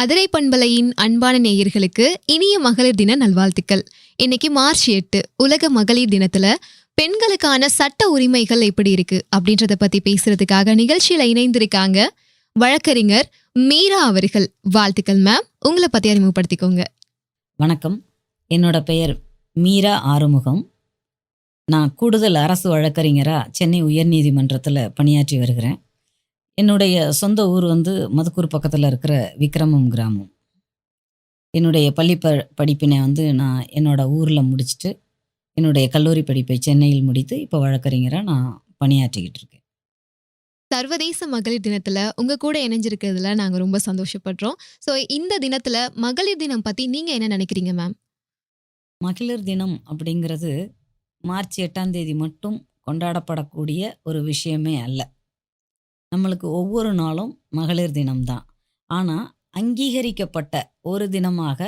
அதிரை பண்பலையின் அன்பான நேயர்களுக்கு இனிய மகளிர் தின நல்வாழ்த்துக்கள். இன்னைக்கு மார்ச் 8 உலக மகளிர் தினத்துல பெண்களுக்கான சட்ட உரிமைகள் எப்படி இருக்கு அப்படின்றத பத்தி பேசுறதுக்காக நிகழ்ச்சியில இணைந்திருக்காங்க வழக்கறிஞர் மீரா அவர்கள். வாழ்த்துக்கள் மேம். உங்களை பத்தி அறிமுகப்படுத்திக்கோங்க. வணக்கம், என்னோட பெயர் மீரா ஆறுமுகம். நான் கூடுதல் அரசு வழக்கறிஞராக சென்னை உயர்நீதிமன்றத்தில் பணியாற்றி வருகிறேன். என்னுடைய சொந்த ஊர் மதுக்கூர் பக்கத்தில் இருக்கிற விக்ரமம் கிராமம். என்னுடைய பள்ளி படிப்பினை நான் என்னோட ஊரில் முடிச்சுட்டு என்னுடைய கல்லூரி படிப்பை சென்னையில் முடித்து இப்போ வழக்கறிஞராக நான் பணியாற்றிக்கிட்டு இருக்கேன். சர்வதேச மகளிர் தினத்துல உங்க கூட இணைஞ்சிருக்கிறதுல நாங்க ரொம்ப சந்தோஷப்படுறோம். ஸோ இந்த தினத்துல மகளிர் தினம் பத்தி நீங்க என்ன நினைக்கிறீங்க மேம்? மகளிர் தினம் அப்படிங்கிறது மார்ச் 8ஆம் தேதி மட்டும் கொண்டாடப்படக்கூடிய ஒரு விஷயமே அல்ல. நம்மளுக்கு ஒவ்வொரு நாளும் மகளிர் தினம்தான். ஆனால் அங்கீகரிக்கப்பட்ட ஒரு தினமாக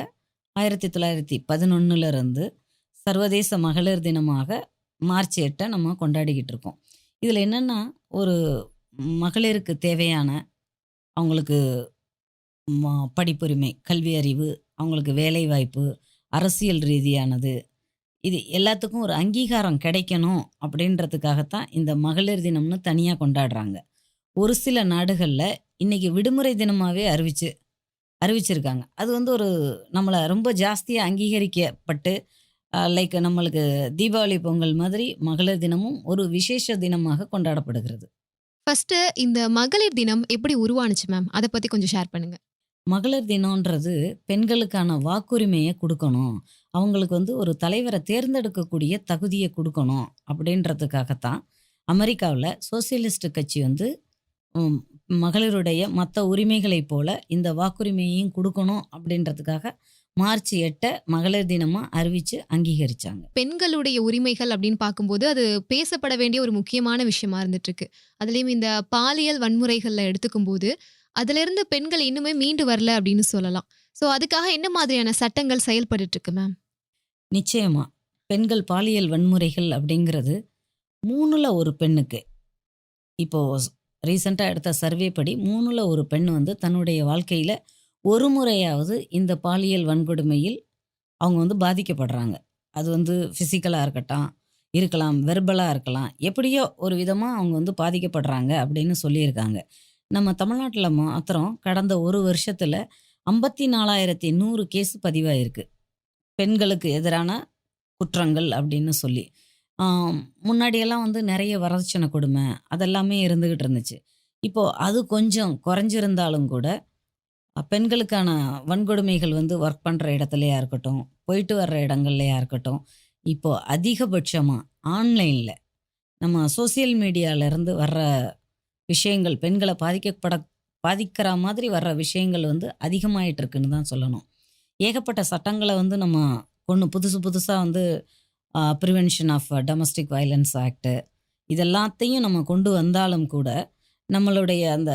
1911 சர்வதேச மகளிர் தினமாக மார்ச் 8 நம்ம கொண்டாடிக்கிட்டு இருக்கோம். இதில் என்னென்னா, ஒரு மகளிருக்கு தேவையான அவங்களுக்கு படிப்புரிமை, கல்வி அறிவு, அவங்களுக்கு வேலைவாய்ப்பு, அரசியல் ரீதியானது, இது எல்லாத்துக்கும் ஒரு அங்கீகாரம் கிடைக்கணும் அப்படின்றதுக்காகத்தான் இந்த மகளிர் தினம்னு தனியாக கொண்டாடுறாங்க. ஒரு சில நாடுகளில் இன்றைக்கி விடுமுறை தினமாகவே அறிவிச்சிருக்காங்க. அது ஒரு நம்மளை ரொம்ப ஜாஸ்தியாக அங்கீகரிக்கப்பட்டு, லைக் நம்மளுக்கு தீபாவளி பொங்கல் மாதிரி மகளிர் தினமும் ஒரு விசேஷ தினமாக கொண்டாடப்படுகிறது. ஃபர்ஸ்ட் இந்த மகளிர் தினம் எப்படி உருவானுச்சு மேம்? அதை பத்தி கொஞ்சம் ஷேர் பண்ணுங்க. மகளிர் தினம்ன்றது பெண்களுக்கான வாக்குரிமையை கொடுக்கணும், அவங்களுக்கு ஒரு தலைவரை தேர்ந்தெடுக்கக்கூடிய தகுதியை கொடுக்கணும் அப்படின்றதுக்காகத்தான் அமெரிக்காவில் சோசியலிஸ்ட் கட்சி மகளிருடைய மற்ற உரிமைகளைப் போல இந்த வாக்குரிமையையும் கொடுக்கணும் அப்படின்றதுக்காக மார்ச் 8 மகளிர் தினமாக அறிவித்து அங்கீகரித்தாங்க. பெண்களுடைய உரிமைகள் அப்படின்னு பார்க்கும்போது அது பேசப்பட வேண்டிய ஒரு முக்கியமான விஷயமா இருந்துட்டு இருக்கு. அதுலேயும் இந்த பாலியல் வன்முறைகளில் எடுத்துக்கும் போது அதிலிருந்து பெண்கள் இன்னுமே மீண்டு வரல அப்படின்னு சொல்லலாம். ஸோ அதுக்காக என்ன மாதிரியான சட்டங்கள் செயல்பட்டு இருக்கு மேம்? நிச்சயமாக பெண்கள் பாலியல் வன்முறைகள் அப்படிங்கிறது 3ல் ஒரு பெண்ணுக்கு, இப்போது ரீசெண்டாக எடுத்த சர்வே படி 3ல் ஒரு பெண் தன்னுடைய வாழ்க்கையில் ஒரு முறையாவது இந்த பாலியல் வன்கொடுமையில் அவங்க பாதிக்கப்படுறாங்க. அது ஃபிசிக்கலாக இருக்கலாம், வெர்பலாக இருக்கலாம், எப்படியோ ஒரு விதமாக அவங்க பாதிக்கப்படுறாங்க அப்படின்னு சொல்லியிருக்காங்க. நம்ம தமிழ்நாட்டில் மாத்திரம் கடந்த ஒரு வருஷத்தில் 54,100 கேஸ் பதிவாயிருக்கு பெண்களுக்கு எதிரான குற்றங்கள் அப்படின்னு சொல்லி. முன்னாடியெல்லாம் நிறைய வரதட்சணை கொடுமை அதெல்லாமே இருந்துக்கிட்டு இருந்துச்சு. இப்போது அது கொஞ்சம் குறைஞ்சிருந்தாலும் கூட பெண்களுக்கான வன்கொடுமைகள் ஒர்க் பண்ணுற இடத்துலையா இருக்கட்டும், போயிட்டு வர்ற இடங்கள்லையா இருக்கட்டும், இப்போது அதிகபட்சமாக ஆன்லைனில் நம்ம சோசியல் மீடியாவிலேருந்து வர்ற விஷயங்கள், பெண்களை பாதிக்கிற மாதிரி வர்ற விஷயங்கள் அதிகமாயிட்டு இருக்குன்னு தான் சொல்லணும். ஏகப்பட்ட சட்டங்களை நம்ம புதுசாக prevention of domestic violence act இதெல்லாத்தையும் நம்ம கொண்டு வந்தாலும் கூட நம்மளுடைய அந்த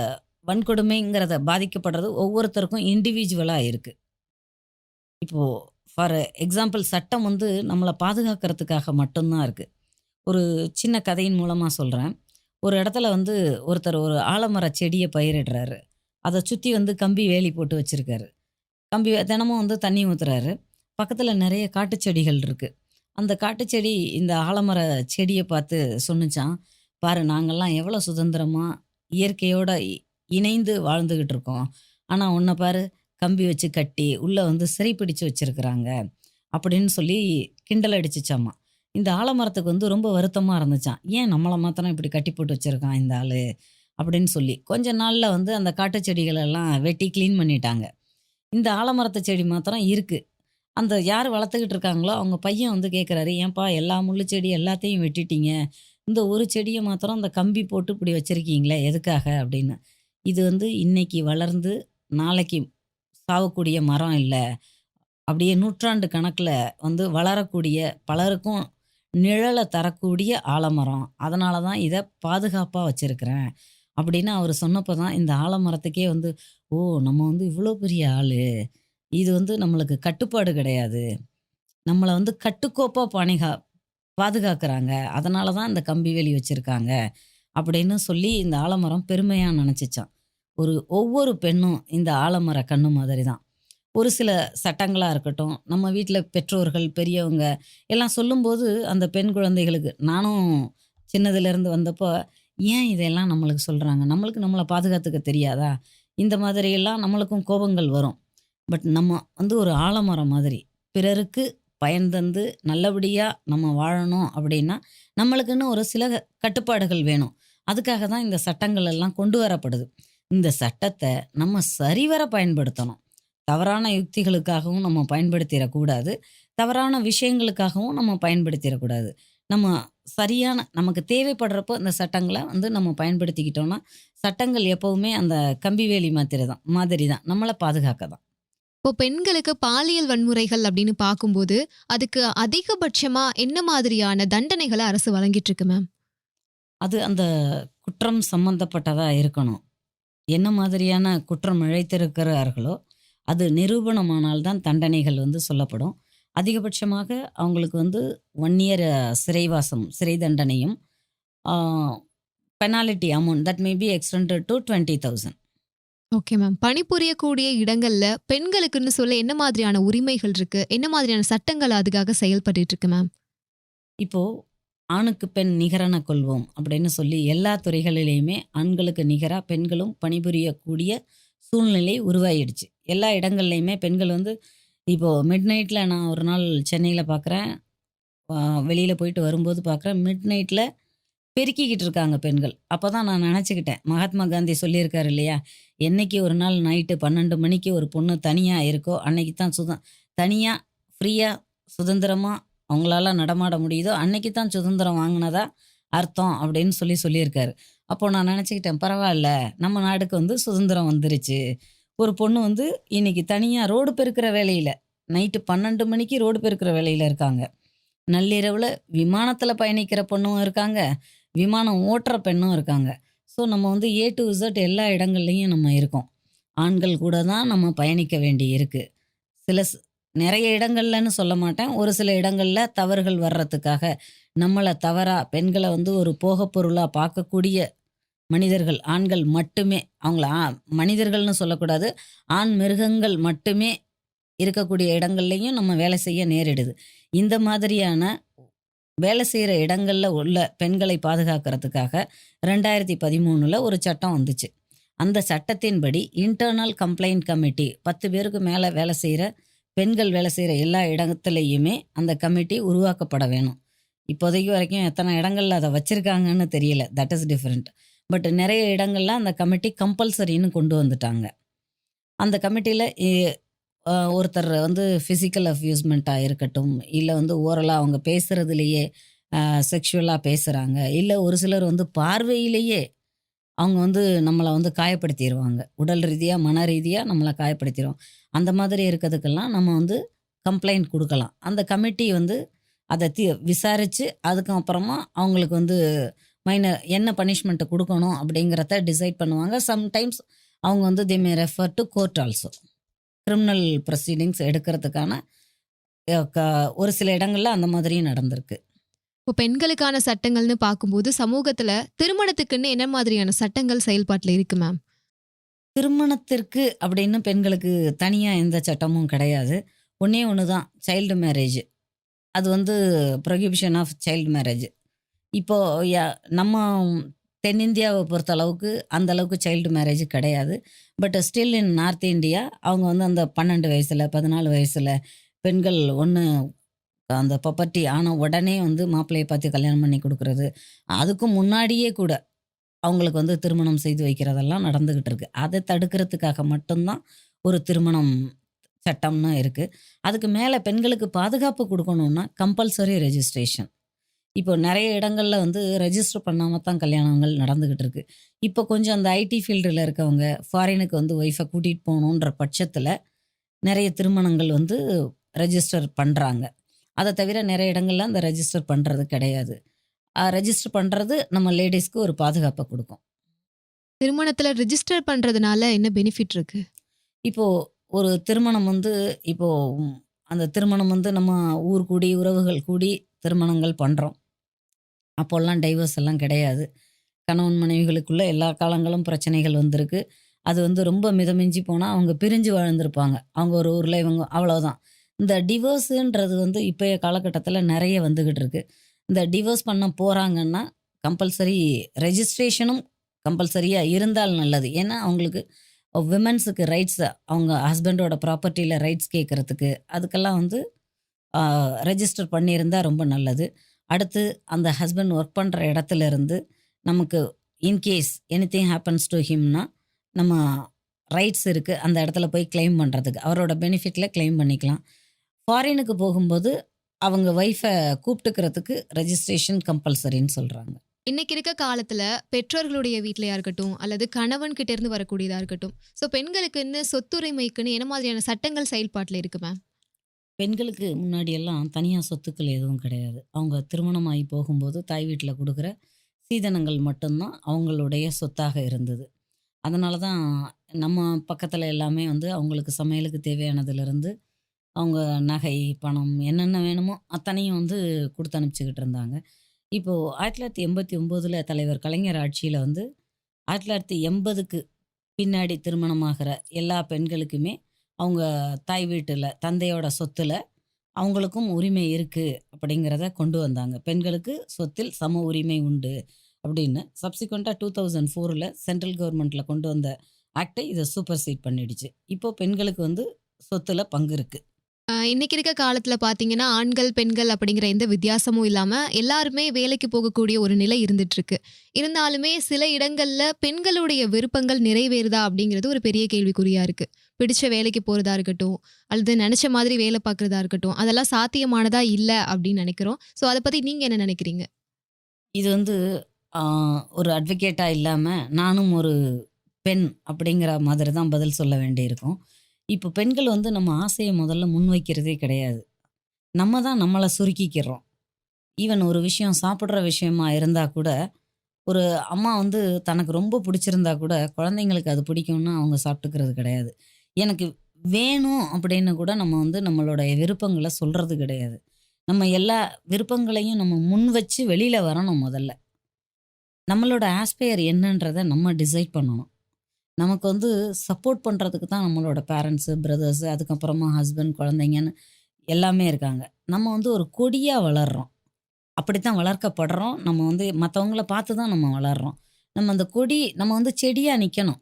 வன்கொடுமைங்கிறத பாதிக்கப்படுறது ஒவ்வொருத்தருக்கும் இண்டிவிஜுவலாக இருக்குது. இப்போது ஃபார் எக்ஸாம்பிள் சட்டம் நம்மளை பாதுகாக்கிறதுக்காக மட்டும்தான் இருக்குது. ஒரு சின்ன கதையின் மூலமாக சொல்கிறேன். ஒரு இடத்துல ஒருத்தர் ஒரு ஆலமர செடியை பயிரிடுறாரு. அதை சுற்றி கம்பி வேலி போட்டு வச்சுருக்காரு. கம்பி தினமும் தண்ணி ஊற்றுறாரு. பக்கத்தில் நிறைய காட்டு செடிகள் இருக்குது. அந்த காட்டுச்செடி இந்த ஆலமர செடியை பார்த்து சொன்னிச்சான், பாரு நாங்கள்லாம் எவ்வளோ சுதந்திரமாக இயற்கையோட இணைந்து வாழ்ந்துக்கிட்டு இருக்கோம், ஆனால் உன்னை பாரு கம்பி வச்சு கட்டி உள்ளே சிறைப்பிடிச்சு வச்சுருக்குறாங்க அப்படின்னு சொல்லி கிண்டல் அடிச்சிச்சாம்மா. இந்த ஆலமரத்துக்கு ரொம்ப வருத்தமாக இருந்துச்சான். ஏன் நம்மளை மாத்திரம் இப்படி கட்டி போட்டு வச்சுருக்கான் இந்த ஆள் அப்படின்னு சொல்லி. கொஞ்ச நாளில் அந்த காட்டு செடிகளெல்லாம் வெட்டி க்ளீன் பண்ணிட்டாங்க. இந்த ஆலமரத்து செடி மாத்திரம் இருக்குது. அந்த யார் வளர்த்துக்கிட்டு இருக்காங்களோ அவங்க பையன் கேட்குறாரு, ஏன்பா எல்லா முள்ளு செடி எல்லாத்தையும் வெட்டிட்டீங்க, இந்த ஒரு செடியை மாத்திரம் அந்த கம்பி போட்டு இப்படி வச்சுருக்கீங்களே எதுக்காக அப்படின்னு. இது இன்னைக்கு வளர்ந்து நாளைக்கு சாவக்கூடிய மரம் இல்லை, அப்படியே நூற்றாண்டு கணக்கில் வளரக்கூடிய பலருக்கும் நிழலை தரக்கூடிய ஆலமரம், அதனால தான் இதை பாதுகாப்பாக வச்சுருக்கிறேன் அப்படின்னு அவர் சொன்னப்போ தான் இந்த ஆலமரத்துக்கே ஓ நம்ம இவ்வளோ பெரிய ஆள், இது நம்மளுக்கு கட்டுப்பாடு கிடையாது, நம்மளை கட்டுக்கோப்பாக பாதுகாக்கிறாங்க, அதனால தான் இந்த கம்பி வேலி வச்சுருக்காங்க அப்படின்னு சொல்லி இந்த ஆலமரம் பெருமையாக நினச்சிச்சான். ஒவ்வொரு பெண்ணும் இந்த ஆலமர கண்ணு மாதிரி தான். ஒரு சில சட்டங்களா இருக்கட்டும், நம்ம வீட்ல பெற்றோர்கள், பெரியவங்க எல்லாம் சொல்லும்போது, அந்த பெண் குழந்தைகளுக்கு நானும் சின்னதுலேருந்து வந்தப்போ, ஏன் இதெல்லாம் நம்மளுக்கு சொல்றாங்க? நம்மளுக்கு நம்மள பாதுகாத்துக்க தெரியாதா? இந்த மாதிரியெல்லாம் நம்மளுக்கும் கோபங்கள் வரும். பட் நம்ம வந்து ஒரு ஆலமரம் மாதிரி, பிறருக்கு பயன் தந்து நல்லபடியா நம்ம வாழணும் அப்படின்னா, நம்மளுக்குன்னு ஒரு சில கட்டுப்பாடுகள் வேணும். அதுக்காக தான் இந்த சட்டங்கள் எல்லாம் கொண்டு வரப்படுது. இந்த சட்டத்த நம்ம சரிவர பயன்படுத்தணும். தவறான யுக்திகளுக்காகவும் நம்ம பயன்படுத்திறக்கூடாது. தவறான விஷயங்களுக்காகவும் நம்ம பயன்படுத்திறக்கூடாது. நம்ம சரியான நமக்கு தேவைப்படுறப்போ இந்த சட்டங்கள வந்து நம்ம பயன்படுத்திக்கிட்டோம்னா, சட்டங்கள் எப்பவுமே அந்த கம்பி வேலி மாதிரி தான். நம்மள பாதுகாக்க தான். இப்போ பெண்களுக்கு பாலியல் வன்முறைகள் அப்படின்னு பார்க்கும்போது, அதுக்கு அதிகபட்சமா என்ன மாதிரியான தண்டனைகள அரசு வழங்கிட்டு இருக்கு மேம்? அது அந்த குற்றம் சம்மந்தப்பட்டதா இருக்கணும். என்ன மாதிரியான குற்றம் இழைத்திருக்கிறார்களோ, அது நிரூபணமானால் தான் தண்டனைகள் வந்து சொல்லப்படும். அதிகபட்சமாக அவங்களுக்கு வந்து 1 இயர் சிறைவாசம், சிறை தண்டனையும், ah penalty amount that may be extended to 20,000. Okay ma'am. பணிபுரியக்கூடிய இடங்கள்ல பெண்களுக்குன்னு சொல்ல என்ன மாதிரியான உரிமைகள் இருக்கு? என்ன மாதிரியான சட்டங்கள் அதுக்காக செயல்பட்டுட்டு இருக்கு மேம்? இப்போ ஆணுக்கு பெண் நிகரென கொள்வோம் அப்படின்னு சொல்லி எல்லா துறைகளிலேயுமே ஆண்களுக்கு நிகரா பெண்களும் பணிபுரியக்கூடிய சூழ்நிலை உருவாயிடுச்சு. எல்லா இடங்கள்லையுமே பெண்கள் வந்து இப்போ மிட் நைட்ல நான் ஒரு நாள் சென்னையில பார்க்குறேன். வெளியில போயிட்டு வரும்போது பார்க்குறேன். மிட் நைட்ல பெருக்கிக்கிட்டு இருக்காங்க பெண்கள். அப்பதான் நான் நினச்சுக்கிட்டேன். மகாத்மா காந்தி சொல்லியிருக்காரு இல்லையா? என்னைக்கு ஒரு நாள் நைட்டு 12 மணிக்கு ஒரு பொண்ணு தனியா இருக்கோ, அன்னைக்கு தான் தனியா, ஃப்ரீயா, சுதந்திரமா அவங்களால நடமாட முடியுதோ, அன்னைக்கு தான் சுதந்திரம் வாங்குனதா அர்த்தம் அப்படின்னு சொல்லியிருக்காரு. அப்போ நான் நினச்சுக்கிட்டேன், பரவால்ல நம்ம நாடுக்கு வந்து சுதந்திரம் வந்துருச்சு. ஒரு பொண்ணு வந்து இன்னைக்கு தனியா ரோடு பெருக்குற வேலையில, நைட்டு 12 மணிக்கு ரோடு பெருக்குற வேலையில இருக்காங்க. நள்ளிரவுல விமானத்துல பயணிக்கிற பொண்ணும் இருக்காங்க. விமானம் ஓட்டுற பெண்ணும் இருக்காங்க. ஸோ நம்ம வந்து ஏ டூ இசட் எல்லா இடங்கள்லயும் நம்ம இருக்கோம். ஆண்கள் கூட தான் நம்ம பயணிக்க வேண்டி இருக்கு. சில நெறைய இடங்கள்லன்னு சொல்ல மாட்டேன். ஒரு சில இடங்கள்ல தவறுகள் வர்றதுக்காக, நம்மள தவறா பெண்கள வந்து ஒரு போகப் பொருளா பார்க்கக்கூடிய மனிதர்கள், ஆண்கள் மட்டுமே அவங்கள மனிதர்கள்னு சொல்லக்கூடாது. ஆண் மிருகங்கள் மட்டுமே இருக்கக்கூடிய இடங்கள்லயும் நம்ம வேலை செய்ய நேரிடுது. இந்த மாதிரியான வேலை செய்ற இடங்கள்ல உள்ள பெண்களை பாதுகாக்கிறதுக்காக 2013ல ஒரு சட்டம் வந்துச்சு. அந்த சட்டத்தின்படி இன்டர்னல் கம்ப்ளைண்ட் கமிட்டி 10 பேருக்கு மேல வேலை செய்ற பெண்கள் வேலை செய்ற எல்லா இடத்துலயுமே அந்த கமிட்டி உருவாக்கப்பட வேணும். இப்போதைக்கு வரைக்கும் எத்தனை இடங்கள்ல அத வச்சிருக்காங்கன்னு தெரியல. That is different. பட் நெறைய இடங்கள்ல அந்த கமிட்டி கம்பல்சரின்னு கொண்டு வந்துட்டாங்க. அந்த கமிட்டியில ஒருத்தர் வந்து ஃபிசிக்கல் அப்யூஸ்மெண்ட்டா இருக்கட்டும், இல்ல வந்து ஓரலா அவங்க பேசுறதுலயே செக்ஷுவலா பேசுறாங்க. இல்ல ஒரு சிலர் வந்து பார்வையிலேயே அவங்க வந்து நம்மள வந்து காயப்படுத்திருவாங்க. உடல் ரீதியா, மன ரீதியா நம்மள காயப்படுத்திருவாங்க. அந்த மாதிரி இருக்கிறதுக்கெல்லாம் நம்ம வந்து கம்ப்ளைண்ட் குடுக்கலாம். அந்த கமிட்டி வந்து அத விசாரிச்சு அதுக்கு அப்புறமா அவங்களுக்கு வந்து என்ன பனிஷ்மென்ட் குடுக்கணும் அப்படிங்கிறத டிசைட் பண்ணுவாங்க. சம்டைம்ஸ் அவங்க வந்து they may refer to court also. Criminal proceedings எடுக்கிறதுக்கான ஒரு சில இடங்கள்ல அந்த மாதிரியும் நடந்திருக்கு. இப்போ பெண்களுக்கான சட்டங்கள்னு பார்க்கும்போது, சமூகத்துல திருமணத்துக்குன்னு என்ன மாதிரியான சட்டங்கள் செயல்பாட்டுல இருக்கு மேம்? திருமணத்திற்கு அப்படின்னு பெண்களுக்கு தனியா எந்த சட்டமும் கிடையாது. ஒண்ணே ஒண்ணு தான் சைல்டு மேரேஜ். அது வந்து ப்ரொஹிபிஷன் ஆஃப் சைல்டு மேரேஜ். இப்போ நம்ம தென்னிந்தியாவை பொறுத்த அளவுக்கு அந்த அளவுக்கு சைல்டு மேரேஜ் கிடையாது. But still in north India அவங்க வந்து அந்த 12 வயசுல, 14 வயசுல பெண்கள் அந்த பப்பர்ட்டி ஆன உடனே வந்து மாப்பிள்ளைய பார்த்து கல்யாணம் பண்ணி குடுக்குறது. அதுக்கும் முன்னாடியே கூட அவங்களுக்கு வந்து திருமணம் செய்து வைக்கிறதெல்லாம் நடந்துகிட்டு இருக்கு. அத தடுக்கிறதுக்காக மட்டும் தான் ஒரு திருமணம் சட்டம்னு இருக்கு. அதுக்கு மேல பெண்களுக்கு பாதுகாப்பு குடுக்கணும்னா கம்பல்சரி ரெஜிஸ்ட்ரேஷன். இப்போ நெறைய இடங்கள்ல வந்து ரெஜிஸ்டர் பண்ணாம தான் கல்யாணங்கள் நடந்துகிட்டு இருக்கு. இப்போ கொஞ்சம் அந்த ஐடி ஃபீல்டுல இருக்கவங்க ஃபாரினுக்கு வந்து ஒய்ஃப கூட்டிட்டு போணுன்ற பட்சத்துல நெறைய திருமணங்கள் வந்து ரெஜிஸ்டர் பண்றாங்க. அத தவிர நெறைய இடங்கள்ல அந்த ரெஜிஸ்டர் பண்றது கிடையாது. ரெஜிஸ்டர் பண்றது நம்ம லேடீஸ்க்கு ஒரு பாதுகாப்ப குடுக்கும். திருமணத்துல ரிஜிஸ்டர் பண்றதுனால என்ன பெனிஃபிட் இருக்கு? இப்போ ஒரு திருமணம் வந்து இப்போ அந்த திருமணம் வந்து நம்ம ஊர் கூடி, உறவுகள் கூடி திருமணங்கள் பண்றோம். அப்போலாம் டைவர்ஸ் எல்லாம் கிடையாது. கணவன் மனைவிகளுக்குள்ள எல்லா காலங்களும் பிரச்சனைகள் வந்திருக்கு. அது வந்து ரொம்ப மிதமிஞ்சி போனால் அவங்க பிரிஞ்சு வாழ்ந்திருப்பாங்க. அவங்க ஒரு ஊரில் இவங்க அவ்வளோதான். இந்த டிவோர்ஸுன்றது வந்து இப்போய காலகட்டத்தில் நிறைய வந்துக்கிட்டு இருக்கு. இந்த டிவோர்ஸ் பண்ண போகிறாங்கன்னா கம்பல்சரி ரெஜிஸ்ட்ரேஷனும் கம்பல்சரியாக இருந்தால் நல்லது. ஏன்னா அவங்களுக்கு விமன்ஸுக்கு ரைட்ஸ், அவங்க ஹஸ்பண்டோட ப்ராப்பர்ட்டியில் ரைட்ஸ் கேட்குறதுக்கு அதுக்கெல்லாம் வந்து ரெஜிஸ்டர் பண்ணியிருந்தா ரொம்ப நல்லது. அடுத்து அந்த ஹஸ்பண்ட் ஒர்க் பண்ணுற இடத்துல இருந்து நமக்கு இன்கேஸ் எனிதிங் ஹேப்பன்ஸ் டு ஹிம்னா நம்ம ரைட்ஸ் இருக்குது அந்த இடத்துல போய் கிளைம் பண்ணுறதுக்கு. அவரோட பெனிஃபிட்டில் கிளைம் பண்ணிக்கலாம். ஃபாரினுக்கு போகும்போது அவங்க ஒய்ஃபை கூப்பிட்டுக்கிறதுக்கு ரெஜிஸ்ட்ரேஷன் கம்பல்சரின்னு சொல்கிறாங்க. இன்னைக்கு இருக்க காலத்துல பெற்றோர்களுடைய வீட்லயா இருக்கட்டும் அல்லது கணவன் கிட்ட இருந்து வரக்கூடியதா இருக்கட்டும், ஸோ பெண்களுக்குன்னு சொத்துரிமைக்குன்னு என்ன மாதிரியான சட்டங்கள் செயல்பாட்டில் இருக்கு மேம்? பெண்களுக்கு முன்னாடியெல்லாம் தனியாக சொத்துக்கள் எதுவும் கிடையாது. அவங்க திருமணமாகி போகும்போது தாய் வீட்டில் கொடுக்குற சீதனங்கள் மட்டும்தான் அவங்களுடைய சொத்தாக இருந்தது. அதனால தான் நம்ம பக்கத்தில் எல்லாமே வந்து அவங்களுக்கு சமையலுக்கு தேவையானதுலேருந்து அவங்க நகை, பணம் என்னென்ன வேணுமோ அத்தனையும் வந்து குடுத்து அனுப்பிச்சுக்கிட்டு இருந்தாங்க. இப்போது 1989 தலைவர் கலைஞர் ஆட்சியில் வந்து 1980க்கு பின்னாடி திருமணமாகிற எல்லா பெண்களுக்குமே அவங்க தாய் வீட்டில் தந்தையோட சொத்துல அவங்களுக்கும் உரிமை இருக்குது அப்படிங்கிறத கொண்டு வந்தாங்க. பெண்களுக்கு சொத்தில் சம உரிமை உண்டு அப்படின்னு. சப்சிக்வெண்ட்டாக 2004 சென்ட்ரல் கவர்மெண்ட்டில் கொண்டு வந்த ஆக்டை இதை சூப்பர் சீட் பண்ணிடுச்சு. இப்போது பெண்களுக்கு வந்து சொத்துல பங்கு இருக்குது. இன்னைக்கு இருக்க காலத்துல பாத்தீங்கன்னா ஆண்கள் பெண்கள் அப்படிங்கிற எந்த வித்தியாசமும் இல்லாம எல்லாருமே வேலைக்கு போகக்கூடிய ஒரு நிலை இருந்துட்டு இருக்கு. இருந்தாலுமே சில இடங்கள்ல பெண்களுடைய விருப்பங்கள் நிறைவேறுதா அப்படிங்கிறது ஒரு பெரிய கேள்விக்குறியா இருக்கு. பிடிச்ச வேலைக்கு போறதா இருக்கட்டும் அல்லது நினைச்ச மாதிரி வேலை பார்க்கறதா இருக்கட்டும், அதெல்லாம் சாத்தியமானதா இல்ல அப்படின்னு நினைக்கிறோம். ஸோ அதை பத்தி நீங்க என்ன நினைக்கிறீங்க? இது வந்து ஒரு அட்வொகேட்டாக இல்லாமல் நானும் ஒரு பெண் அப்படிங்கிற மாதிரி தான் பதில் சொல்ல வேண்டியிருக்கும். இப்போ பெண்கள் வந்து நம்ம ஆசையை முதல்ல முன்வைக்கிறதே கிடையாது. நம்ம தான் நம்மளை சுருக்கிக்கிறோம். ஈவன் ஒரு விஷயம் சாப்பிட்ற விஷயமா இருந்தால் கூட ஒரு அம்மா வந்து தனக்கு ரொம்ப பிடிச்சிருந்தா கூட குழந்தைங்களுக்கு அது பிடிக்கும்னா அவங்க சாப்பிட்டுக்கிறது கிடையாது. எனக்கு வேணும் அப்படின்னு கூட நம்ம வந்து நம்மளோட விருப்பங்களை சொல்கிறது கிடையாது. நம்ம எல்லா விருப்பங்களையும் நம்ம முன் வச்சு வெளியில் வரணும் முதல்ல. நம்மளோட ஆஸ்பயர் என்னன்றதை நம்ம டிசைட் பண்ணணும். நமக்கு வந்து சப்போர்ட் பண்ணுறதுக்கு தான் நம்மளோட பேரண்ட்ஸு, பிரதர்ஸு, அதுக்கப்புறமா ஹஸ்பண்ட், குழந்தைங்கன்னு எல்லாமே இருக்காங்க. நம்ம வந்து ஒரு கொடியாக வளர்றோம். அப்படித்தான் வளர்க்கப்படுறோம். நம்ம வந்து மற்றவங்கள பார்த்து தான் நம்ம வளர்றோம். நம்ம அந்த கொடி நம்ம வந்து செடியாக நிற்கணும்.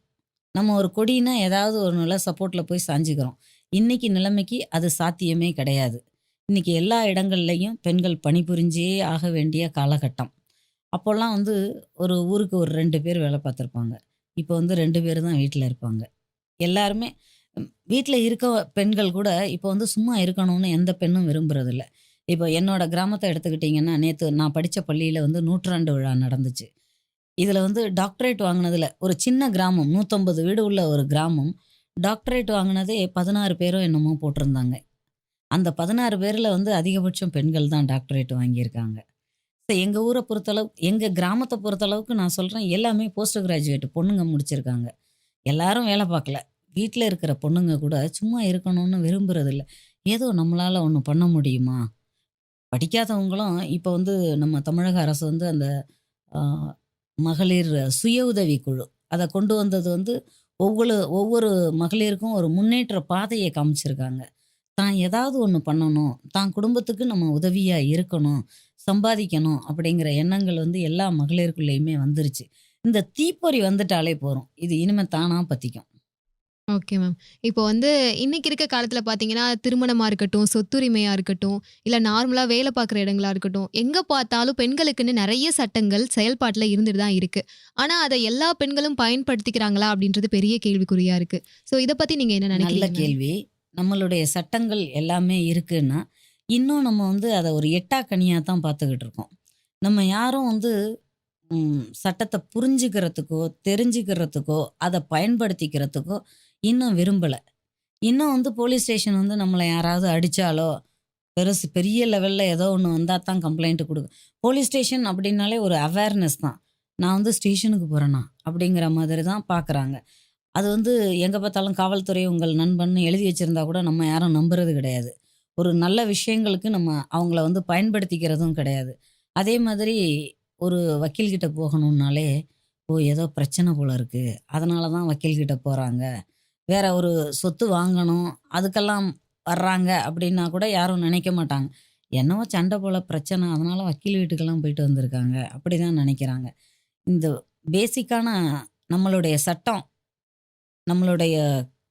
நம்ம ஒரு கொடினா ஏதாவது ஒரு நில சப்போர்ட்டில் போய் சாஞ்சிக்கிறோம். இன்னைக்கு நிலைமைக்கு அது சாத்தியமே கிடையாது. இன்னைக்கு எல்லா இடங்கள்லையும் பெண்கள் பணிபுரிஞ்சே ஆக வேண்டிய காலகட்டம். அப்போல்லாம் வந்து ஒரு ஊருக்கு ஒரு 2 பேர் வேலை பார்த்துருப்பாங்க. இப்போ வந்து 2 பேர் தான் வீட்டில் இருப்பாங்க. எல்லாருமே வீட்டில் இருக்க பெண்கள் கூட இப்போ வந்து சும்மா இருக்கணும்னு எந்த பெண்ணும் விரும்புறதில்ல. இப்போ என்னோட கிராமத்தை எடுத்துக்கிட்டிங்கன்னா, நேற்று நான் படித்த பள்ளியில் வந்து 100ஆண்டு விழா நடந்துச்சு. இதில் வந்து டாக்டரேட் வாங்கினதில் ஒரு சின்ன கிராமம், 150 வீடு உள்ள ஒரு கிராமம், டாக்டரேட் வாங்கினதே 16 பேரோ என்னமோ போட்டிருந்தாங்க. அந்த 16 பேரில் வந்து அதிகபட்சம் பெண்கள் தான் டாக்டரேட் வாங்கியிருக்காங்க. எங்கள் ஊரை பொறுத்தளவு, எங்கள் கிராமத்தை பொறுத்தளவுக்கு நான் சொல்கிறேன், எல்லாமே போஸ்ட் கிராஜுவேட் பொண்ணுங்க முடிச்சிருக்காங்க. எல்லாரும் வேலை பார்க்கல. வீட்டில் இருக்கிற பொண்ணுங்க கூட சும்மா இருக்கணும்னு விரும்புறதில்ல. ஏதோ நம்மளால் ஒன்று பண்ண முடியுமா? படிக்காதவங்களும் இப்போ வந்து நம்ம தமிழக அரசு வந்து அந்த ஆ, மகளிர் சுய உதவி குழு அதை கொண்டு வந்தது வந்து ஒவ்வொரு மகளிருக்கும் ஒரு முன்னேற்ற பாதையை காமிச்சிருக்காங்க. தான் ஏதாவது ஒன்று பண்ணணும், தான் குடும்பத்துக்கு நம்ம உதவியாக இருக்கணும், சம்பாதிக்கணும் அப்படிங்கிற எண்ணங்கள் வந்து எல்லா மகளிருக்குள்ளேயுமே வந்துருச்சு. இந்த தீப்பொறி வந்துட்டாலே போகிறோம், இது இனிமே தானாக பற்றிக்கும். Okay ma'am. இப்போ வந்து இன்னைக்கு இருக்க காலத்துல பார்த்தீங்கன்னா, திருமணமா இருக்கட்டும், சொத்துரிமையா இருக்கட்டும், இல்ல நார்மலா வேலை பார்க்குற இடங்களா இருக்கட்டும், எங்க பார்த்தாலும் பெண்களுக்குன்னு நெறைய சட்டங்கள் செயல்பாட்டுல இருந்துட்டு தான் இருக்கு. ஆனா, அத எல்லா பெண்களும் பயன்படுத்திக்கிறாங்களா? அப்படின்றது பெரிய கேள்விக்குறியா இருக்கு. ஸோ இத பத்தி நீங்க என்ன நல்ல நினைக்கிறீங்க மேம்? கேள்வி. நம்மளுடைய சட்டங்கள் எல்லாமே இருக்குன்னா, இன்னும் நம்ம வந்து அதை ஒரு எட்டாக்கனியாக தான் பார்த்துக்கிட்டு இருக்கோம். நம்ம யாரும் வந்து சட்டத்தை புரிஞ்சுக்கிறதுக்கோ, தெரிஞ்சுக்கிறதுக்கோ, அதை பயன்படுத்திக்கிறதுக்கோ இன்னும் விரும்பலை. இன்னும் வந்து போலீஸ் ஸ்டேஷன் வந்து நம்மளை யாராவது அடித்தாலோ, பெரிய லெவலில் ஏதோ ஒன்று வந்தால் தான் கம்ப்ளைண்ட் கொடுக்கும். போலீஸ் ஸ்டேஷன் அப்படின்னாலே ஒரு அவேர்னஸ் தான். நான் வந்து ஸ்டேஷனுக்கு போகிறேனா அப்படிங்கிற மாதிரி தான் பார்க்குறாங்க. அது வந்து எங்கே பார்த்தாலும் காவல்துறை உங்கள் நண்பன் எழுதி வச்சுருந்தா கூட நம்ம யாரும் நம்புறது கிடையாது. ஒரு நல்ல விஷயங்களுக்கு நம்ம அவங்கள வந்து பயன்படுத்திக்கிறதும் கிடையாது. அதே மாதிரி ஒரு வக்கீல்கிட்ட போகணும்னாலே ஓ ஏதோ பிரச்சனை போல இருக்கு, அதனால தான் வக்கீல்கிட்ட போகிறாங்க, வேற ஒரு சொத்து வாங்கணும் அதுக்கெல்லாம் வர்றாங்க அப்படின்னா கூட யாரும் நினைக்க மாட்டாங்க. என்னவோ சண்டை போல பிரச்சனை, அதனால வக்கீல் வீட்டுக்கெல்லாம் போயிட்டு வந்திருக்காங்க அப்படி தான் நினைக்கிறாங்க. இந்த பேசிக்கான நம்மளுடைய சட்டம், நம்மளுடைய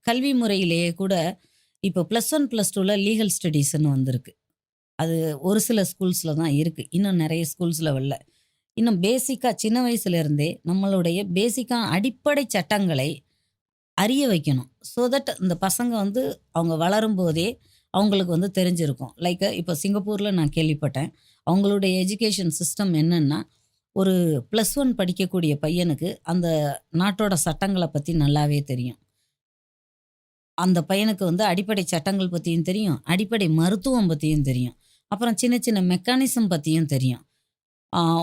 கல்வி முறையிலேயே கூட இப்போ +1 +2ல லீகல் ஸ்டடீஸ்ன்னு வந்திருக்கு. அது ஒரு சில ஸ்கூல்ஸில் தான் இருக்குது, இன்னும் நிறைய ஸ்கூல்ஸில் வரல. இன்னும் பேசிக்காக சின்ன வயசுலேருந்தே நம்மளுடைய பேசிக்காக அடிப்படை சட்டங்களை அறிய வைக்கணும். ஸோ தட் இந்த பசங்க வந்து அவங்க வளரும்போதே அவங்களுக்கு வந்து தெரிஞ்சிருக்கும். லைக் இப்போ சிங்கப்பூரில் நான் கேள்விப்பட்டேன். அவங்களுடைய எஜுகேஷன் சிஸ்டம் என்னன்னா, ஒரு +1 படிக்கக்கூடிய பையனுக்கு அந்த நாட்டோட சட்டங்களை பற்றி நல்லாவே தெரியும். அந்த பையனுக்கு வந்து அடிப்படை சட்டங்கள் பற்றியும் தெரியும், அடிப்படை மருத்துவம் பற்றியும் தெரியும், அப்புறம் சின்ன சின்ன மெக்கானிசம் பற்றியும் தெரியும்.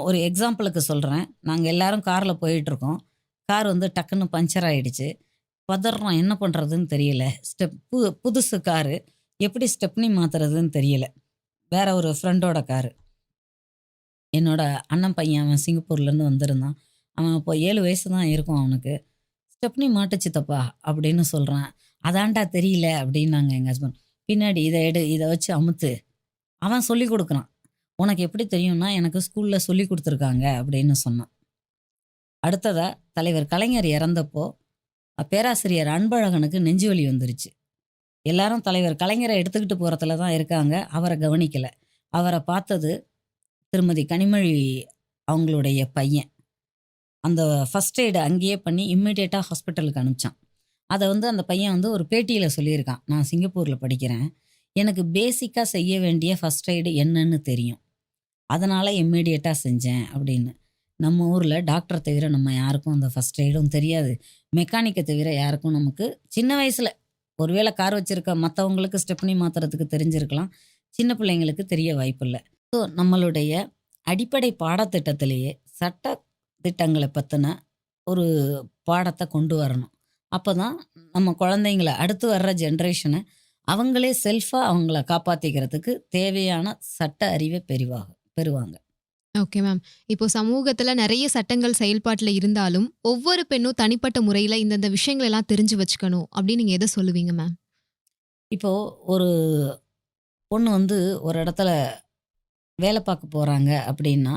ஒரு எக்ஸாம்பிளுக்கு சொல்கிறேன். நாங்கள் எல்லாரும் காரில் போயிட்டுருக்கோம். கார் வந்து டக்குன்னு பஞ்சர் ஆகிடுச்சு. பதறோம், என்ன பண்ணுறதுன்னு தெரியல. புதுசு காரு, எப்படி ஸ்டெப்னி மாற்றுறதுன்னு தெரியல. வேற ஒரு ஃப்ரெண்டோட காரு. என்னோட அண்ணன் பையன், அவன் சிங்கப்பூர்லேருந்து வந்திருந்தான். அவன் இப்போ 7 வயசு தான் இருக்கும் அவனுக்கு. ஸ்டெப்னி மாட்டுச்சித்தப்பா அப்படின்னு சொல்கிறான். அதான்டா தெரியல அப்படின்னாங்க எங்கள் ஹஸ்பண்ட். பின்னாடி இதை எடு, இதை வச்சு அமுத்து. அவன் சொல்லி கொடுக்குறான். உனக்கு எப்படி தெரியும்னா, எனக்கு ஸ்கூலில் சொல்லி கொடுத்துருக்காங்க அப்படின்னு சொன்னான். அடுத்ததா தலைவர் கலைஞர் இறந்தப்போ பேராசிரியர் அன்பழகனுக்கு நெஞ்சுவலி வந்துருச்சு. எல்லாரும் தலைவர் கலைஞரை எடுத்துக்கிட்டு போகிறதுல தான் இருக்காங்க, அவரை கவனிக்கலை. அவரை பார்த்தது திருமதி கனிமொழி அவங்களுடைய பையன். அந்த ஃபஸ்ட் எய்டு அங்கேயே பண்ணி இம்மிடியேட்டாக ஹாஸ்பிட்டலுக்கு அனுப்பிச்சான். அதை வந்து அந்த பையன் வந்து ஒரு பேட்டியில் சொல்லியிருக்கான். நான் சிங்கப்பூரில் படிக்கிறேன், எனக்கு பேசிக்காக செய்ய வேண்டிய ஃபஸ்ட் எய்டு என்னன்னு தெரியும், அதனால் இம்மிடியேட்டாக செஞ்சேன் அப்படின்னு. நம்ம ஊரில் டாக்டரை தவிர நம்ம யாருக்கும் அந்த ஃபஸ்ட் எய்டும் தெரியாது, மெக்கானிக்கை தவிர யாருக்கும். நமக்கு சின்ன வயசில் ஒருவேளை கார் வச்சுருக்க மற்றவங்களுக்கு ஸ்டெப்னி மாற்றுறதுக்கு தெரிஞ்சிருக்கலாம், சின்ன பிள்ளைங்களுக்கு தெரிய வாய்ப்பில்லை. ஸோ நம்மளுடைய அடிப்படை பாடத்திட்டத்திலேயே சட்ட திட்டங்களை பற்றின ஒரு பாடத்தை கொண்டு வரணும். அப்போ தான் நம்ம குழந்தைங்கள, அடுத்து வர்ற ஜென்ரேஷனை அவங்களே செல்ஃபாக அவங்கள காப்பாற்றிக்கிறதுக்கு தேவையான சட்ட அறிவை பெறுவாங்க. Okay ma'am. இப்போ சமூகத்துல நிறைய சட்டங்கள் செயல்பாட்டுல இருந்தாலும் ஒவ்வொரு பெண்ணும் தனிப்பட்ட முறையில இந்தந்த விஷயங்கள் எல்லாம் தெரிஞ்சு வச்சுக்கணும் அப்படின்னு நீங்க எதை சொல்லுவீங்க மேம்? இப்போது ஒரு பொண்ணு வந்து ஒரு இடத்துல வேலை பார்க்க போகிறாங்க அப்படின்னா,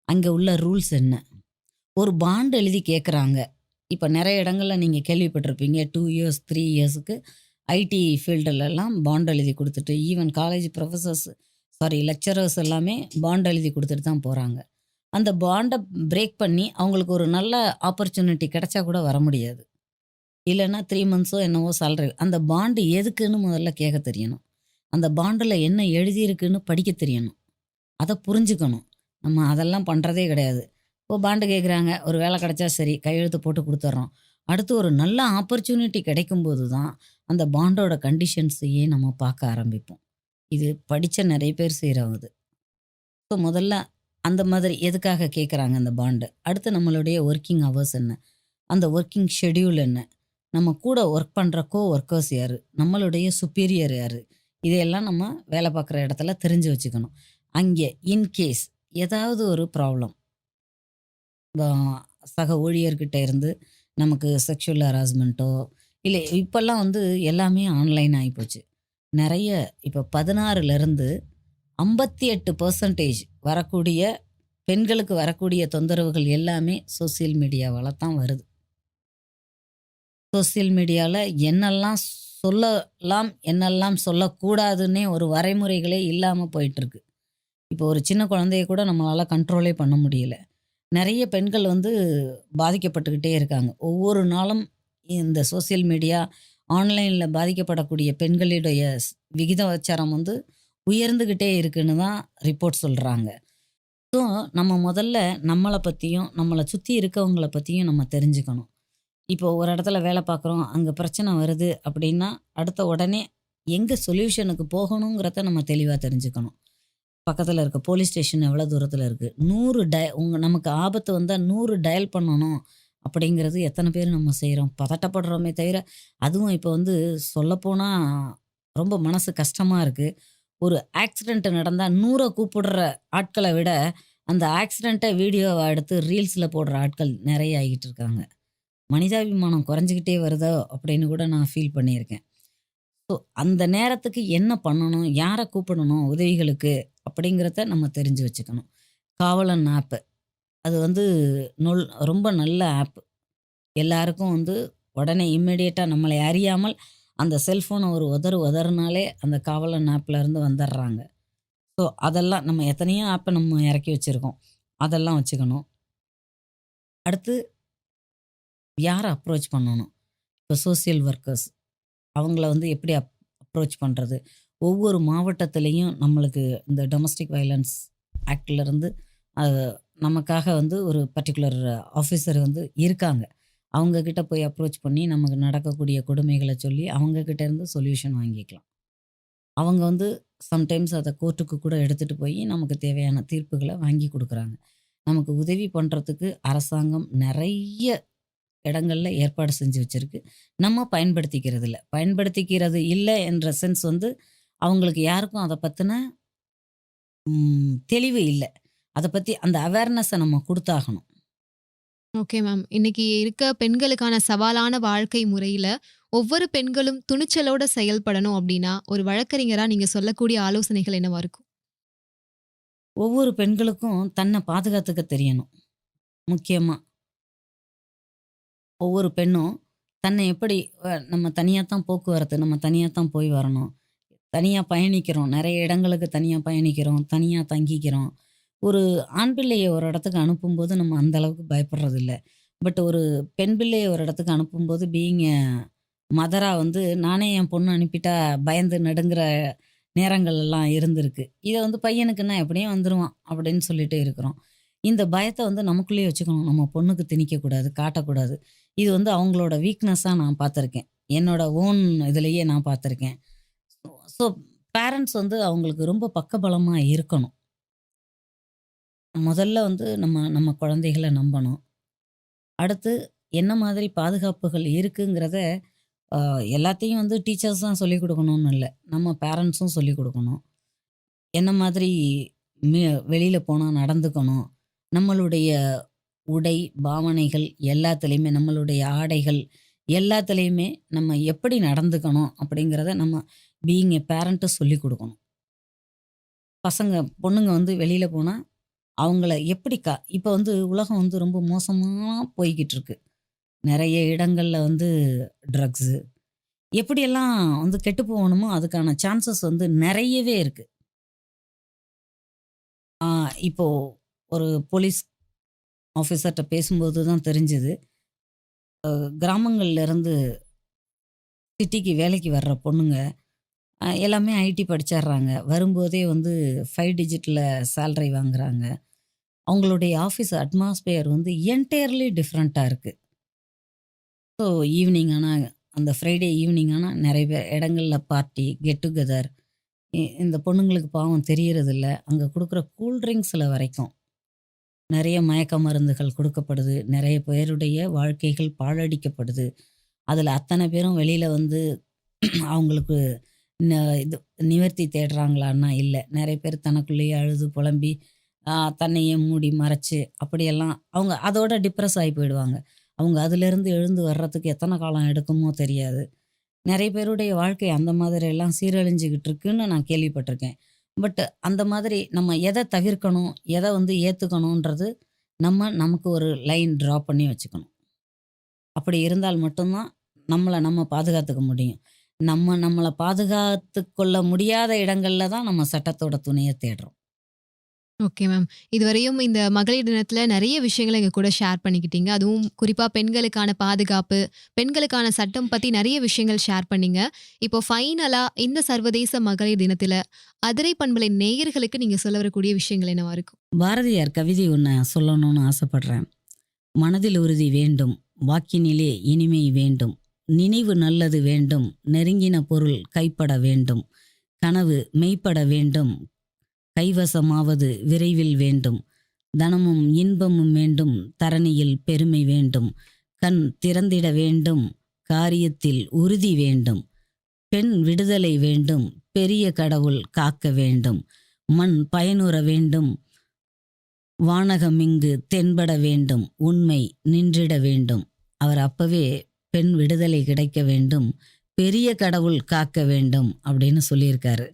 அங்கே உள்ள ரூல்ஸ் என்ன? ஒரு பாண்ட் எழுதி கேட்குறாங்க. இப்போ நிறைய இடங்கள்ல நீங்கள் கேள்விப்பட்டிருப்பீங்க, 2 இயர்ஸ் 3 இயர்ஸுக்கு ஐடி ஃபீல்டுலலாம் பாண்ட் எழுதி கொடுத்துட்டு, ஈவன் காலேஜ் லெக்சரர்ஸ் எல்லாமே பாண்ட் எழுதி கொடுத்துட்டு தான் போகிறாங்க. அந்த பாண்டை பிரேக் பண்ணி அவங்களுக்கு ஒரு நல்ல ஆப்பர்ச்சுனிட்டி கிடைச்சா கூட வர முடியாது. இல்லைன்னா 3 மந்த்ஸோ என்னவோ சேலரி. அந்த பாண்டு எதுக்குன்னு முதல்ல கேட்க தெரியணும். அந்த பாண்டில் என்ன எழுதியிருக்குன்னு படிக்க தெரியணும், அதை புரிஞ்சுக்கணும். நம்ம அதெல்லாம் பண்ணுறதே கிடையாது. இப்போ பாண்டு கேட்குறாங்க, ஒரு வேலை கிடைச்சா சரி கையெழுத்து போட்டு கொடுத்துட்றோம். அடுத்து ஒரு நல்ல ஆப்பர்ச்சுனிட்டி கிடைக்கும்போது தான் அந்த பாண்டோட கண்டிஷன்ஸையே நம்ம பார்க்க ஆரம்பிப்போம். இது படித்த நிறைய பேர் செய்கிறது. ஸோ முதல்ல அந்த மாதிரி எதுக்காக கேட்குறாங்க அந்த பாண்டு? அடுத்து நம்மளுடைய ஒர்க்கிங் ஹவர்ஸ் என்ன, அந்த ஒர்க்கிங் ஷெட்யூல் என்ன, நம்ம கூட ஒர்க் பண்ணுற ஒர்க்கர்ஸ் யார், நம்மளுடைய சுப்பீரியர் யார், இதையெல்லாம் நம்ம வேலை பார்க்குற இடத்துல தெரிஞ்சு வச்சுக்கணும். அங்கே இன்கேஸ் ஏதாவது ஒரு ப்ராப்ளம், சக ஊழியர்கிட்ட இருந்து நமக்கு செக்ஷுவல் ஹராஸ்மெண்ட்டோ, இல்லை இப்போல்லாம் வந்து எல்லாமே ஆன்லைன் ஆகிப்போச்சு. நிறைய இப்போ 16லேருந்து 58% வரக்கூடிய பெண்களுக்கு வரக்கூடிய தொந்தரவுகள் எல்லாமே சோசியல் மீடியாவால் தான் வருது. சோசியல் மீடியாவில் என்னெல்லாம் சொல்லலாம், என்னெல்லாம் சொல்லக்கூடாதுன்னே ஒரு வரைமுறைகளே இல்லாமல் போயிட்டுருக்கு. இப்போ ஒரு சின்ன குழந்தைய கூட நம்மளால் கண்ட்ரோலே பண்ண முடியல. நிறைய பெண்கள் வந்து பாதிக்கப்பட்டுக்கிட்டே இருக்காங்க. ஒவ்வொரு நாளும் இந்த சோசியல் மீடியா, ஆன்லைனில் பாதிக்கப்படக்கூடிய பெண்களுடைய விகிதாச்சாரம் வந்து உயர்ந்துக்கிட்டே இருக்குன்னு தான் ரிப்போர்ட் சொல்கிறாங்க. ஸோ நம்ம முதல்ல நம்மளை பற்றியும் நம்மளை சுற்றி இருக்கவங்கள பற்றியும் நம்ம தெரிஞ்சுக்கணும். இப்போ ஒரு இடத்துல வேலை பார்க்குறோம், அங்கே பிரச்சனை வருது அப்படின்னா அடுத்த உடனே எங்கே சொல்யூஷனுக்கு போகணுங்கிறத நம்ம தெளிவாக தெரிஞ்சுக்கணும். பக்கத்தில் இருக்க போலீஸ் ஸ்டேஷன் எவ்வளோ தூரத்தில் இருக்குது, 100 நமக்கு ஆபத்து வந்தால் 100 டயல் பண்ணணும் அப்படிங்கிறது எத்தனை பேர் நம்ம செய்கிறோம்? பதட்டப்படுறோமே தவிர. அதுவும் இப்போ வந்து சொல்லப்போனால் ரொம்ப மனசு கஷ்டமாக இருக்குது. ஒரு ஆக்சிடெண்ட் நடந்தால் 100 கூப்பிடுற ஆட்களை விட அந்த ஆக்சிடெண்ட்டை வீடியோவை எடுத்து ரீல்ஸில் போடுற ஆட்கள் நிறைய ஆகிட்டு இருக்காங்க. மனிதாபிமானம் குறைஞ்சிக்கிட்டே வருதோ அப்படின்னு கூட நான் ஃபீல் பண்ணியிருக்கேன். ஸோ அந்த நேரத்துக்கு என்ன பண்ணணும், யாரை கூப்பிடணும் உதவிகளுக்கு அப்படிங்கிறத நம்ம தெரிஞ்சு வச்சுக்கணும். காவலன் ஆப்பு அது வந்து ரொம்ப நல்ல ஆப். எல்லாருக்கும் வந்து உடனே இம்மிடியேட்டாக நம்மளை அறியாமல் அந்த செல்ஃபோனை ஒரு உதறினாலே அந்த காவலன் ஆப்பில் இருந்து வந்துடுறாங்க. ஸோ அதெல்லாம் நம்ம எத்தனையோ ஆப்பை நம்ம இறக்கி வச்சுருக்கோம், அதெல்லாம் வச்சுக்கணும். அடுத்து யாரை அப்ரோச் பண்ணணும், இப்போ சோசியல் ஒர்க்கர்ஸ் அவங்கள வந்து எப்படி அப்ரோச் பண்ணுறது. ஒவ்வொரு மாவட்டத்துலேயும் நம்மளுக்கு இந்த டொமஸ்டிக் வயலன்ஸ் ஆக்ட்லேருந்து நமக்காக வந்து ஒரு பர்டிகுலர் ஆஃபீஸர் வந்து இருக்காங்க. அவங்கக்கிட்ட போய் அப்ரோச் பண்ணி நமக்கு நடக்கக்கூடிய கொடுமைகளை சொல்லி அவங்கக்கிட்ட இருந்து சொல்யூஷன் வாங்கிக்கலாம். அவங்க வந்து சம்டைம்ஸ் அதை கோர்ட்டுக்கு கூட எடுத்துகிட்டு போய் நமக்கு தேவையான தீர்ப்புகளை வாங்கி கொடுக்குறாங்க. நமக்கு உதவி பண்ணுறதுக்கு அரசாங்கம் நிறைய இடங்கள்ல ஏற்பாடு செஞ்சு வச்சிருக்கு. நம்ம பயன்படுத்திக்கிறது இல்லை என்ற சென்ஸ் வந்து அவங்களுக்கு யாருக்கும் அதை பற்றின தெளிவு இல்லை. அதை பற்றி அந்த அவேர்னஸை நம்ம கொடுத்தாகணும். Okay ma'am. இன்னைக்கு இருக்க பெண்களுக்கான சவாலான வாழ்க்கை முறையில ஒவ்வொரு பெண்களும் துணிச்சலோட செயல்படணும் அப்படின்னா ஒரு வழக்கறிஞரா நீங்க சொல்லக்கூடிய ஆலோசனைகள் என்னவா இருக்கும்? ஒவ்வொரு பெண்களுக்கும் தன்னை பாதுகாத்துக்க தெரியணும். முக்கியமாக ஒவ்வொரு பெண்ணும் தன்னை எப்படி நம்ம தனியாக தான் போக்குவரத்து, நம்ம தனியாக தான் போய் வரணும், தனியாக பயணிக்கிறோம், நிறைய இடங்களுக்கு தனியாக பயணிக்கிறோம், தனியாக தங்கிக்கிறோம். ஒரு ஆண் பிள்ளையை ஒரு இடத்துக்கு அனுப்பும்போது நம்ம அந்த அளவுக்கு பயப்படுறது இல்லை. பட் ஒரு பெண் பிள்ளையை ஒரு இடத்துக்கு அனுப்பும்போது பீயிங் மதராக வந்து நானே என் பொண்ணு அனுப்பிட்டா பயந்து நடுங்கிற நேரங்கள் எல்லாம் இருந்திருக்கு. இதை வந்து பையனுக்குன்னா எப்படியும் வந்துடுவான் அப்படின்னு சொல்லிட்டு இருக்கிறோம். இந்த பயத்தை வந்து நமக்குள்ளேயே வச்சுக்கணும். நம்ம பொண்ணுக்கு திணிக்கக்கூடாது, காட்டக்கூடாது. இது வந்து அவங்களோட வீக்னஸாக நான் பார்த்துருக்கேன். என்னோட ஓன் இதுலேயே நான் பார்த்துருக்கேன். ஸோ பேரண்ட்ஸ் வந்து அவங்களுக்கு ரொம்ப பக்கபலமாக இருக்கணும். முதல்ல வந்து நம்ம குழந்தைகளை நம்பணும். அடுத்து என்ன மாதிரி பாதுகாப்புகள் இருக்குங்கிறத எல்லாத்தையும் வந்து டீச்சர்ஸ் தான் சொல்லிக் கொடுக்கணும்னு இல்லை, நம்ம பேரண்ட்ஸும் சொல்லிக் கொடுக்கணும். என்ன மாதிரி வெளியில் போனால் நடந்துக்கணும், நம்மளுடைய உடை பாவனைகள் எல்லாத்துலேயுமே, நம்மளுடைய ஆடைகள் எல்லாத்துலேயுமே நம்ம எப்படி நடந்துக்கணும் அப்படிங்கிறத நம்ம பீயிங் எ பேரண்ட்டு சொல்லிக் கொடுக்கணும். பொண்ணுங்க வந்து வெளியில் போனால் அவங்கள எப்படி இப்போ வந்து உலகம் வந்து ரொம்ப மோசமாக போய்கிட்டு இருக்கு. நிறைய இடங்களில் வந்து ட்ரக்ஸு எப்படியெல்லாம் வந்து கெட்டு போகணுமோ அதுக்கான சான்சஸ் வந்து நிறையவே இருக்குது. இப்போது ஒரு போலீஸ் ஆஃபீஸர்கிட்ட பேசும்போது தான் தெரிஞ்சுது, கிராமங்கள்லேருந்து சிட்டிக்கு வேலைக்கு வர்ற பொண்ணுங்க எல்லாமே ஐடி படிச்சிடுறாங்க. வரும்போதே வந்து 5 டிஜிட்டில் சேலரி வாங்குறாங்க. அவங்களுடைய ஆஃபீஸ் அட்மாஸ்பியர் வந்து என்டையர்லி டிஃப்ரெண்ட்டாக இருக்குது. ஸோ ஈவினிங் ஆனால் அந்த ஃப்ரைடே ஈவினிங் ஆனால் நிறைய பேர் இடங்களில் பார்ட்டி கெட் டுகெதர். இந்த பொண்ணுங்களுக்கு பாவம் தெரியறதில்ல. அங்கே கொடுக்குற கூல்ட்ரிங்க்ஸில் வரைக்கும் நிறைய மயக்க மருந்துகள் கொடுக்கப்படுது. நிறைய பேருடைய வாழ்க்கைகள் பாழடிக்கப்படுது. அதில் அத்தனை பேரும் வெளியில் வந்து அவங்களுக்கு இது நிவர்த்தி தேடுறாங்களான்னா இல்லை. நிறைய பேர் தனக்குள்ளேயே அழுது புலம்பி தன்னையே மூடி மறைச்சு அப்படியெல்லாம் அவங்க அதோட டிப்ரெஸ் ஆகி போயிடுவாங்க. அவங்க அதிலேருந்து எழுந்து வர்றதுக்கு எத்தனை காலம் எடுக்குமோ தெரியாது. நிறைய பேருடைய வாழ்க்கை அந்த மாதிரி எல்லாம் சீரழிஞ்சிக்கிட்டு இருக்குன்னு நான் கேள்விப்பட்டிருக்கேன். பட் அந்த மாதிரி நம்ம எதை தவிர்க்கணும், எதை வந்து ஏற்றுக்கணுன்றது நமக்கு ஒரு லைன் ட்ரா பண்ணி வச்சுக்கணும். அப்படி இருந்தால் மட்டும்தான் நம்ம பாதுகாத்துக்க முடியும். நம்மளை பாதுகாத்து கொள்ள முடியாத இடங்கள்ல தான் நம்ம சட்டத்தோட துணையை தேடுறோம். Okay ma'am. இதுவரையும் இந்த மகளிர் தினத்துல நிறைய விஷயங்களை எங்க கூட ஷேர் பண்ணிக்கிட்டீங்க. அதுவும் குறிப்பா பெண்களுக்கான பாதுகாப்பு, பெண்களுக்கான சட்டம் பத்தி நிறைய விஷயங்கள் ஷேர் பண்ணீங்க. இப்போ ஃபைனலா இந்த சர்வதேச மகளிர் தினத்துல அதிரை பண்பலை நேயர்களுக்கு நீங்க சொல்ல வரக்கூடிய விஷயங்கள் என்னவா இருக்கும்? பாரதியார் கவிதை ஒன்று சொல்லணும்னு ஆசைப்படுறேன். மனதில் உறுதி வேண்டும், வாக்கினிலே இனிமை வேண்டும், நினைவு நல்லது வேண்டும், நெருங்கின பொருள் கைப்பட வேண்டும், கனவு மெய்ப்பட வேண்டும், கைவசமாவது விரைவில் வேண்டும், தனமும் இன்பமும் வேண்டும், தரணியில் பெருமை வேண்டும், கண் திறந்திட வேண்டும், காரியத்தில் உறுதி வேண்டும், பெண் விடுதலை வேண்டும், பெரிய கடவுள் காக்க வேண்டும், மண் பயனுற வேண்டும், வானகமிங்கு தென்பட வேண்டும், உண்மை நின்றிட வேண்டும். அவர் அப்பவே பெண் விடுதலை கிடைக்க வேண்டும், பெரிய கடவுள் காக்க வேண்டும் அப்படின்னு சொல்லியிருக்காரு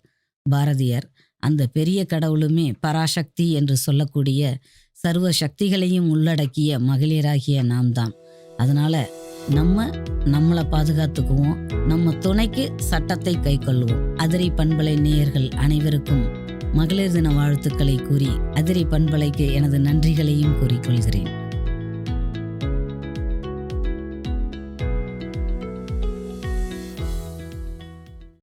பாரதியார். அந்த பெரிய கடவுளுமே பராசக்தி என்று சொல்லக்கூடிய சர்வ சக்திகளையும் உள்ளடக்கிய மகளிராகிய நாம் தான். அதனால நம்மளை பாதுகாத்துக்குவோம், நம்ம துணைக்கு சட்டத்தை கை கொள்வோம். அதிரை பண்பலை நேயர்கள் அனைவருக்கும் மகளிர் தின வாழ்த்துக்களை கூறி அதிரை பண்பலைக்கு எனது நன்றிகளையும் கூறிக்கொள்கிறேன்.